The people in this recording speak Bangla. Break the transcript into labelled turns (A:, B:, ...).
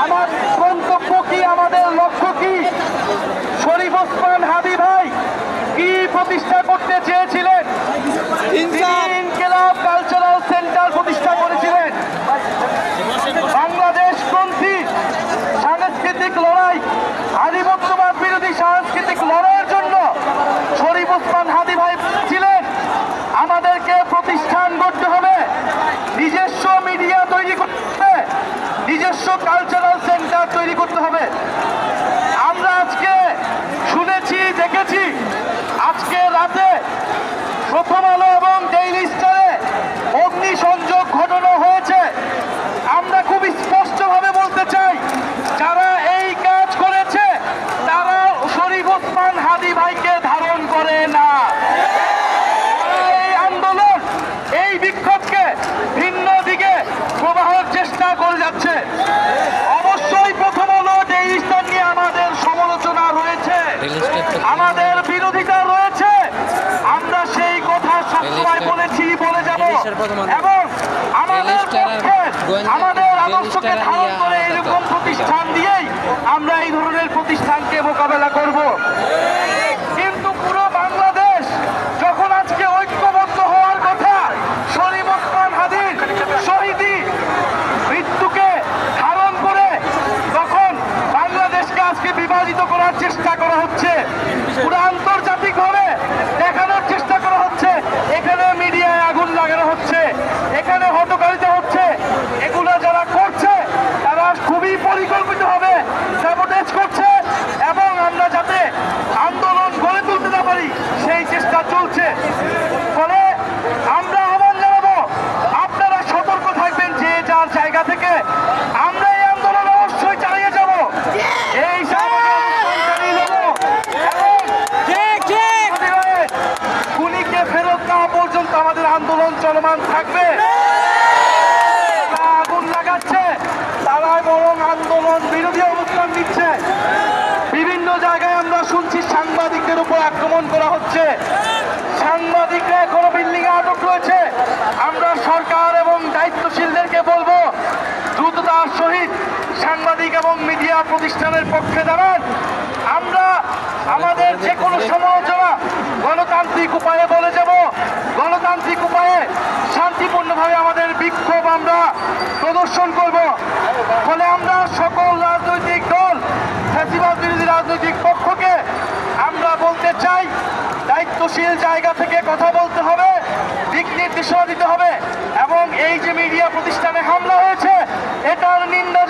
A: আমার গন্তব্য কি, আমাদের লক্ষ্য কি? শরীফ ওসমান হাদী ভাই কি প্রতিষ্ঠা করতে চেয়েছিলেন? ইনকিলাব কালচারাল সেন্টার প্রতিষ্ঠা করেছিলেন। বাংলাদেশপন্থী সাংস্কৃতিক লড়াই, আধিপত্যবাদ বিরোধী সাংস্কৃতিক লড়াইয়ের জন্য শরীফ ওসমান হাদী ভাই ছিলেন আমাদেরকে প্রতিষ্ঠান করতে হবে, নিজস্ব মিডিয়া তৈরি করতে হবে, নিজস্ব কালচারাল সেন্টার তৈরি করতে হবে। আমরা আজকে শুনেছি, দেখেছি, আজকে রাতে প্রথম আলো এবং ডেইলি স্টারে অগ্নিসংযোগ ঘটানো হয়েছে। আমরা খুব স্পষ্টভাবে বলতে চাই, যারা এই কাজ করেছে তারা শরীফ ওসমান হাদী ভাইকে ধারণ করে না। এই আন্দোলন, এই বিক্ষোভকে ভিন্ন দিকে প্রবাহের চেষ্টা করে যাচ্ছে। অবশ্যই প্রথম আলো ডেইলি স্টার নিয়ে আমাদের সমালোচনা রয়েছে, আমাদের বিরোধিতা রয়েছে। আমরা সেই কথা সবসময় বলেছি, বলে যাব, এবং আমাদের পক্ষে আমাদের আদর্শকে ধারণ করে এরকম প্রতিষ্ঠান দিয়েই আমরা এই ধরনের প্রতিষ্ঠানকে মোকাবেলা করব। কিন্তু পুরো বাংলাদেশ যখন আজকে ঐক্যবদ্ধ হওয়ার কথা, শরীফ ওসমান হাদীর শহীদি মৃত্যুকে ধারণ করে তখন বাংলাদেশকে আজকে বিভাজিত করার চেষ্টা করা হচ্ছে, পুরো আন্তর্জাতিকভাবে দেখানোর চেষ্টা করা হচ্ছে। এখানে মিডিয়ায় আগুন লাগানো হচ্ছে, এখানে হটকারিতা হচ্ছে। এগুলো যারা করছে তারা খুবই পরিকল্পিতভাবে স্যাবোটেজ করছে, এবং আমরা যাতে আন্দোলন গড়ে তুলতে না পারি সেই চেষ্টা চলছে। ফলে আমরা আহ্বান জানাবো, আপনারা সতর্ক থাকবেন, যে যার জায়গা থেকে। আমরা এই আন্দোলন অবশ্যই চালিয়ে যাব, এই খুনিকে ফেরত দেওয়া পর্যন্ত আমাদের আন্দোলন চলমান থাকবে। আগুন লাগাচ্ছে, তারা বরং আন্দোলন বিরোধী অবস্থান নিচ্ছে। বিভিন্ন জায়গায় আমরা শুনছি সাংবাদিকদের উপর আক্রমণ করা হচ্ছে, সাংবাদিকরা এখনো বিল্ডিং এ আটক রয়েছে। আমরা সরকার এবং দায়িত্বশীলদেরকে বলবো, দ্রুততার সহিত সাংবাদিক এবং মিডিয়া প্রতিষ্ঠানের পক্ষে দাঁড়ান। আমরা আমাদের যে কোনো সমালোচনা গণতান্ত্রিক উপায়ে বলে যাব, গণতান্ত্রিক উপায়ে শান্তিপূর্ণভাবে আমাদের বিক্ষোভ আমরা প্রদর্শন করব। ফলে আমরা সকল রাজনৈতিক দল, ফ্যাসিবাদ বিরোধী রাজনৈতিক পক্ষকে আমরা বলতে চাই, দায়িত্বশীল জায়গা থেকে কথা বলতে হবে, দিক নির্দেশনা দিতে হবে, এবং এই যে মিডিয়া প্রতিষ্ঠানে হামলা হয়েছে এটার নিন্দা